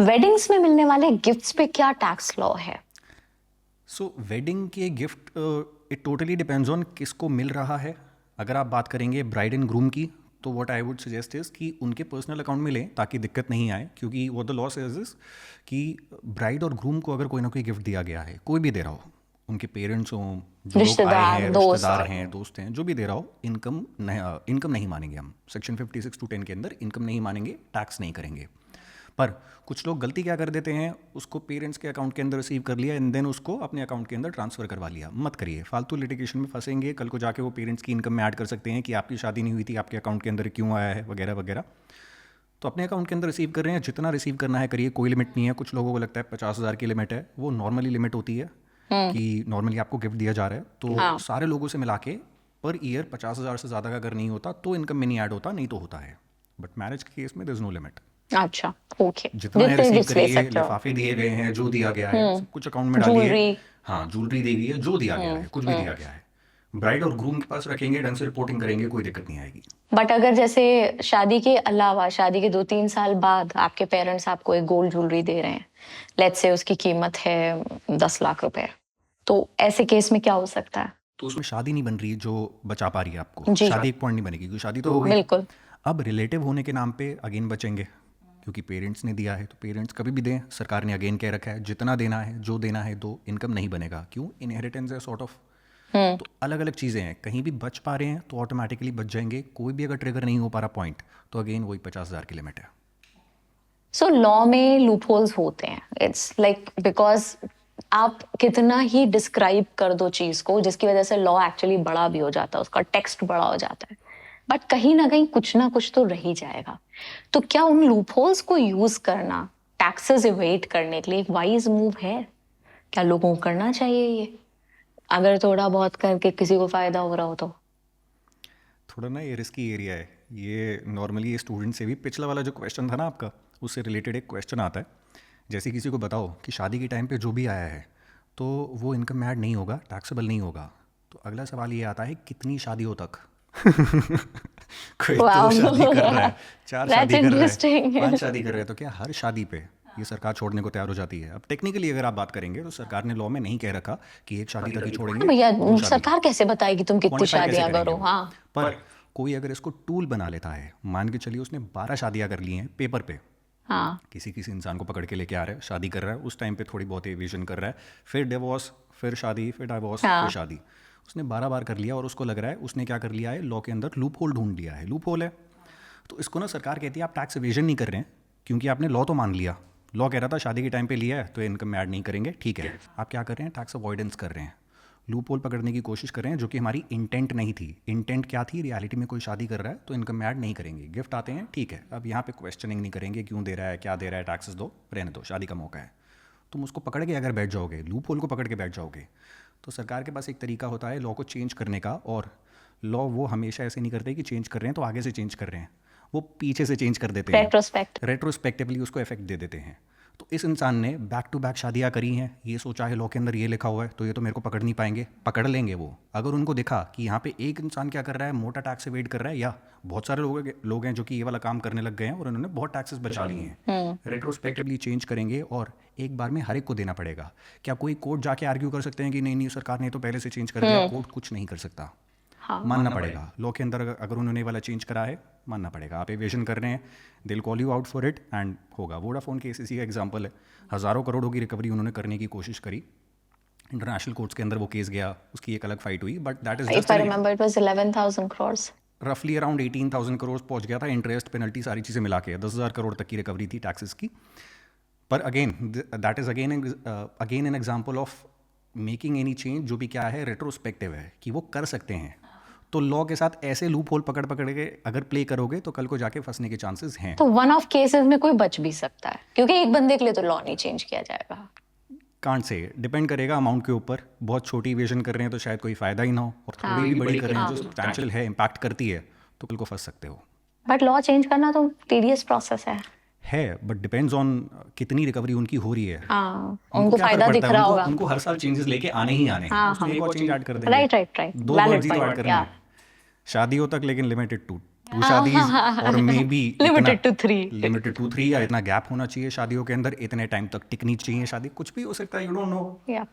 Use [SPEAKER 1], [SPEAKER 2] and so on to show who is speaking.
[SPEAKER 1] Weddings में मिलने वाले गिफ्ट्स पे क्या टैक्स लॉ है?
[SPEAKER 2] सो वेडिंग के gift it totally depends on किसको मिल रहा है। अगर आप बात करेंगे ब्राइड एंड ग्रूम की, तो what I would suggest is कि उनके पर्सनल अकाउंट में लें ताकि दिक्कत नहीं आए, क्योंकि वो द लॉ सेज इज कि ब्राइड और ग्रूम को अगर कोई ना कोई गिफ्ट दिया गया है, कोई भी दे रहा हो, उनके पेरेंट्स हों, जो लोग आए
[SPEAKER 1] रिश्तेदार,
[SPEAKER 2] हैं,
[SPEAKER 1] दोस्त।
[SPEAKER 2] रिश्तेदार हैं, दोस्त हैं, जो भी दे रहा हो, इनकम नहीं मानेंगे हम। सेक्शन 56(2)(10) के अंदर इनकम नहीं मानेंगे, टैक्स नहीं करेंगे। पर कुछ लोग गलती क्या कर देते हैं, उसको पेरेंट्स के अकाउंट के अंदर रिसीव कर लिया एंड देन उसको अपने अकाउंट के अंदर ट्रांसफर करवा लिया। मत करिए, फालतू लिटिगेशन में फंसेंगे। कल को जाके वो पेरेंट्स की इनकम में ऐड कर सकते हैं कि आपकी शादी नहीं हुई थी, आपके अकाउंट के अंदर क्यों आया है, वगैरह वगैरह। तो अपने अकाउंट के अंदर रिसीव कर रहे हैं, जितना रिसीव करना है करिए, कोई लिमिट नहीं है। कुछ लोगों को लगता है 50,000 की लिमिट है, वो नॉर्मली लिमिट होती है कि नॉर्मली आपको गिफ्ट दिया जा रहा है, तो
[SPEAKER 1] हाँ।
[SPEAKER 2] सारे लोगों से मिला के पर ईयर 50,000 से ज़्यादा का अगर नहीं होता तो इनकम में नहीं ऐड होता, नहीं तो होता है। बट मैरिज के केस में देयर इज नो लिमिट।
[SPEAKER 1] अच्छा, ओके।
[SPEAKER 2] जितना है
[SPEAKER 1] जितने
[SPEAKER 2] रिसीव
[SPEAKER 1] गिफ्ट्स ले
[SPEAKER 2] करिए,
[SPEAKER 1] सकते हो।
[SPEAKER 2] लिफाफे दिए गए हैं, जो दिया गया है सब कुछ अकाउंट में डालिए।
[SPEAKER 1] ज्वेलरी।
[SPEAKER 2] हाँ, ज्वेलरी दी गई है, जो दिया गया है, कुछ भी दिया गया है, ब्राइड और ग्रूम के पास रखेंगे, ढंग से रिपोर्टिंग करेंगे, कोई दिक्कत नहीं आएगी।
[SPEAKER 1] बट अगर जैसे शादी के अलावा, शादी के 2-3 साल बाद आपके पेरेंट्स आपको एक गोल्ड ज्वेलरी दे रहे हैं, लेट्स से उसकी कीमत है 10 लाख रुपए, तो ऐसे केस में क्या हो सकता है?
[SPEAKER 2] तो उसमें शादी नहीं बन रही जो बचा पा रही है आपको,
[SPEAKER 1] जी।
[SPEAKER 2] शादी एक पॉइंट नहीं बनेगी, क्योंकि शादी तो हो गई।
[SPEAKER 1] बिल्कुल।
[SPEAKER 2] अब रिलेटिव होने के नाम पे अगेन बचेंगे, क्योंकि पेरेंट्स ने दिया है तो पेरेंट्स कभी भी दें। सरकार ने अगेन कह रखा है जितना देना है, जो देना है दो, इनकम नहीं बनेगा। क्यों? इनहेरिटेंस है सॉर्ट ऑफ। तो अलग अलग चीज़ें हैं, कहीं भी बच पा रहे हैं तो ऑटोमेटिकली बच जाएंगे। कोई भी अगर ट्रिगर नहीं हो पा रहा पॉइंट, तो अगेन वही 50,000 की लिमिट है।
[SPEAKER 1] सो लॉ में लूप होल्स होते हैं। इट्स लाइक बिकॉज आप कितना ही डिस्क्राइब कर दो चीज को, जिसकी वजह से लॉ एक्चुअली बड़ा भी हो जाता है, उसका टेक्स्ट बड़ा हो जाता है, बट कहीं ना कुछ तो रह ही जाएगा। तो क्या उन लूप होल्स को यूज करना टैक्सेस इवेट करने के लिए एक वाइज मूव है? क्या लोगों को करना चाहिए ये, अगर थोड़ा बहुत करके किसी को फायदा हो रहा हो तो?
[SPEAKER 2] थोड़ा ना ये रिस्की एरिया है। ये नॉर्मली ये स्टूडेंट से भी, पिछला वाला जो क्वेश्चन था ना आपका, उससे रिलेटेड एक क्वेश्चन आता है। जैसे किसी को बताओ कि शादी के टाइम पे जो भी आया है तो वो इनकम में ऐड नहीं होगा, टैक्सेबल नहीं होगा, तो अगला सवाल ये आता है कितनी शादियों तक। कोई दो शादी कर रहा है, चार
[SPEAKER 1] That's
[SPEAKER 2] शादी कर रहा है,
[SPEAKER 1] interesting.
[SPEAKER 2] 5 शादी कर रहा है, तो क्या हर शादी पे ये सरकार छोड़ने को तैयार हो जाती है? अब टेक्निकली अगर आप बात करेंगे तो सरकार ने लॉ में नहीं कह रखा कि एक शादी तक ही छोड़ेंगे,
[SPEAKER 1] भैया,
[SPEAKER 2] 2 शादी।
[SPEAKER 1] सरकार कैसे बताएगी तुम कितनी
[SPEAKER 2] क्वांटिफाई कैसे
[SPEAKER 1] शादियां
[SPEAKER 2] करेंगे
[SPEAKER 1] करो?
[SPEAKER 2] वो?
[SPEAKER 1] हाँ।
[SPEAKER 2] पर कोई अगर इसको टूल बना लेता है, मान के चलिए उसने 12 शादियां कर ली हैं पेपर पे,
[SPEAKER 1] हाँ।
[SPEAKER 2] किसी किसी इंसान को पकड़ के लेके आ रहा है, शादी कर रहा है, उस टाइम पे थोड़ी बहुत एविएशन कर रहा है, फिर डिवोर्स, फिर शादी, फिर डिवोर्स, फिर
[SPEAKER 1] हाँ।
[SPEAKER 2] शादी, उसने 12 बार कर लिया और उसको लग रहा है उसने क्या कर लिया है, लॉ के अंदर लूप होल ढूंढ लिया है। लूप होल है तो इसको ना सरकार कहती है आप टैक्स एवेजन नहीं कर रहे हैं, क्योंकि आपने लॉ तो मान लिया। लॉ कह रहा था शादी के टाइम पे लिया है तो इनकम में ऐड नहीं करेंगे, ठीक है। आप क्या कर रहे हैं? टैक्स अवॉइडेंस कर रहे हैं, लूप होल पकड़ने की कोशिश कर रहे हैं, जो कि हमारी इंटेंट नहीं थी। इंटेंट क्या थी? रियलिटी में कोई शादी कर रहा है तो इनकम में ऐड नहीं करेंगे, गिफ्ट आते हैं, ठीक है। अब यहाँ पे क्वेश्चनिंग नहीं करेंगे क्यों दे रहा है, क्या दे रहा है, टैक्सेस दो, रहने दो, शादी का मौका है। तुम उसको पकड़ के अगर बैठ जाओगे, लूप होल को पकड़ के बैठ जाओगे, तो सरकार के पास एक तरीका होता है लॉ को चेंज करने का। और लॉ वो हमेशा ऐसे नहीं करते कि चेंज कर रहे हैं तो आगे से चेंज कर रहे हैं, वो पीछे से चेंज कर देते हैं, रेट्रोस्पेक्टिवली उसको इफेक्ट दे देते हैं। तो इस इंसान ने बैक टू बैक शादियाँ करी हैं, ये सोचा है लॉ के अंदर ये लिखा हुआ है तो ये तो मेरे को पकड़ नहीं पाएंगे, पकड़ लेंगे वो। अगर उनको दिखा कि यहाँ पे एक इंसान क्या कर रहा है, मोटा टैक्स एवेड कर रहा है, या बहुत सारे लोग हैं जो कि ये वाला काम करने लग गए हैं और उन्होंने बहुत टैक्सेस बचा लिए हैं, रेट्रोस्पेक्टिवली चेंज करेंगे और एक बार में हर एक को देना पड़ेगा। क्या कोई कोर्ट जाके आर्ग्यू कर सकते हैं कि नहीं नहीं सरकार ने तो पहले से चेंज कर दिया? कोर्ट कुछ नहीं कर सकता, मानना पड़ेगा। लॉ के अंदर अगर उन्होंने ये वाला चेंज करा है, मानना पड़ेगा। आप एविएशन कर रहे हैं, दिल call you out for it and होगा। वोडाफोन केस इसी का एग्जांपल है, हज़ारों करोड़ों की रिकवरी उन्होंने करने की कोशिश करी, इंटरनेशनल कोर्ट्स के अंदर वो केस गया, उसकी एक अलग फाइट हुई, but that is
[SPEAKER 1] If I remember, it was 11,000 crores.
[SPEAKER 2] रफली अराउंड 18,000 करोड़ पहुंच गया था, इंटरेस्ट पेनल्टी सारी चीज़ें मिला के 10,000 करोड़ तक की रिकवरी थी टैक्सेस की। पर again that is again an example of making any change जो भी क्या है, रेट्रोस्पेक्टिव है कि वो कर सकते हैं। तो लॉ के साथ ऐसे लूप होल पकड़ पकड़ के अगर प्ले करोगे तो कल को जाके फंसने के चांसेस हैं।
[SPEAKER 1] तो वन ऑफ केसेस में कोई बच भी सकता है, क्योंकि एक बंदे के लिए तो लॉ नहीं चेंज किया जाएगा।
[SPEAKER 2] कांट से डिपेंड करेगा अमाउंट के ऊपर। बहुत छोटी इवेशन कर रहे हैं तो शायद कोई फायदा ही ना हो, और थोड़ी भी बड़ी कर रहे हैं जो सब्सटैंशियल है, इम्पैक्ट करती है, तो कल को फंस सकते हो।
[SPEAKER 1] बट लॉ चेंज करना तो टीडियस प्रोसेस है,
[SPEAKER 2] बट डिपेंड्स ऑन कितनी रिकवरी उनकी हो रही है।
[SPEAKER 1] हाँ, उनको फायदा दिख रहा होगा।
[SPEAKER 2] उनको हर साल चेंजेस लेके आने ही आने हैं, उसमें एक और चेंज ऐड कर देंगे।
[SPEAKER 1] राइट,
[SPEAKER 2] दो वर्ड्स ही तो ऐड करने हैं, शादियों तक, लेकिन लिमिटेड टू 2 शादीज और may be
[SPEAKER 1] Limited to 3.
[SPEAKER 2] Limited to 3 या इतना गैप होना चाहिए शादियों के अंदर, इतने टाइम तक टिकनी चाहिए शादी, कुछ भी हो सकता है, यू डोंट नो।
[SPEAKER 1] Yeah.